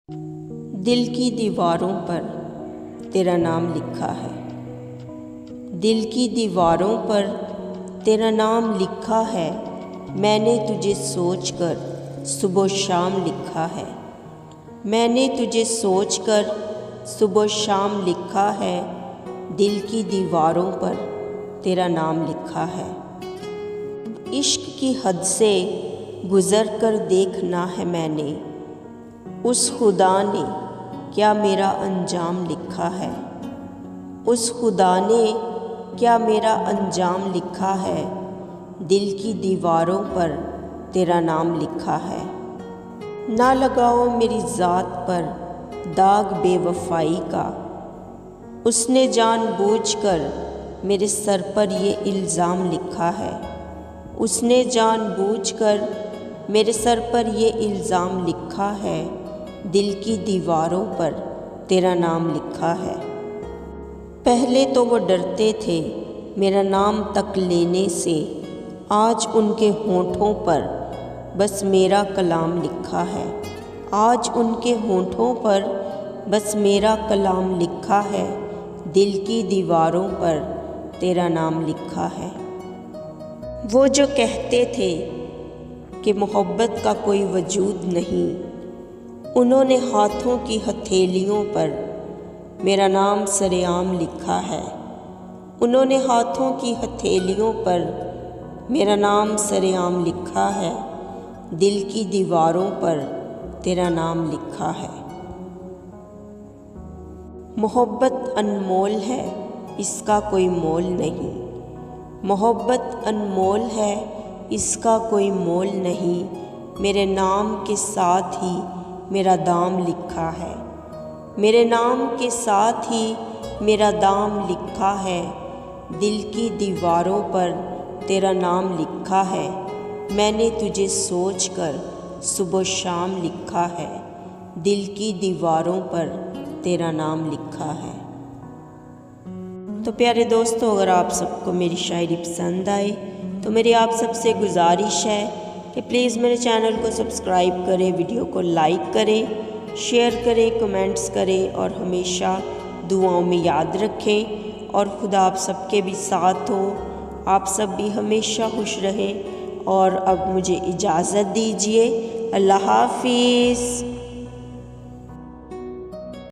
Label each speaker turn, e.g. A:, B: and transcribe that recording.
A: दिल की दीवारों पर तेरा नाम लिखा है। दिल की दीवारों पर तेरा नाम लिखा है। मैंने तुझे सोचकर सुबह शाम लिखा है। मैंने तुझे सोचकर सुबह शाम लिखा है। दिल की दीवारों पर तेरा नाम लिखा है। इश्क की हद से गुज़र कर देखना है मैंने, उस खुदा ने क्या मेरा अंजाम लिखा है। उस खुदा ने क्या मेरा अंजाम लिखा है। दिल की दीवारों पर तेरा नाम लिखा है। ना लगाओ मेरी ज़ात पर दाग बेवफाई का, उसने जानबूझकर मेरे सर पर ये इल्ज़ाम लिखा है। उसने जानबूझकर मेरे सर पर ये इल्ज़ाम लिखा है। दिल की दीवारों पर तेरा नाम लिखा है। पहले तो वो डरते थे मेरा नाम तक लेने से, आज उनके होठों पर बस मेरा कलाम लिखा है। आज उनके होठों पर बस मेरा कलाम लिखा है। दिल की दीवारों पर तेरा नाम लिखा है। वो जो कहते थे कि मोहब्बत का कोई वजूद नहीं, उन्होंने हाथों की हथेलियों पर मेरा नाम सरेआम लिखा है। उन्होंने हाथों की हथेलियों पर मेरा नाम सरेआम लिखा है। दिल की दीवारों पर तेरा नाम लिखा है। मोहब्बत अनमोल है, इसका कोई मोल नहीं। मोहब्बत अनमोल है, इसका कोई मोल नहीं। मेरे नाम के साथ ही मेरा दाम लिखा है। मेरे नाम के साथ ही मेरा दाम लिखा है। दिल की दीवारों पर तेरा नाम लिखा है। मैंने तुझे सोचकर सुबह शाम लिखा है। दिल की दीवारों पर तेरा नाम लिखा है। तो प्यारे दोस्तों, अगर आप सबको मेरी शायरी पसंद आए तो मेरी आप सबसे गुजारिश है कि प्लीज़ मेरे चैनल को सब्सक्राइब करें, वीडियो को लाइक करें, शेयर करें, कमेंट्स करें और हमेशा दुआओं में याद रखें। और खुदा आप सबके भी साथ हो, आप सब भी हमेशा खुश रहें। और अब मुझे इजाज़त दीजिए। अल्लाह हाफिज़।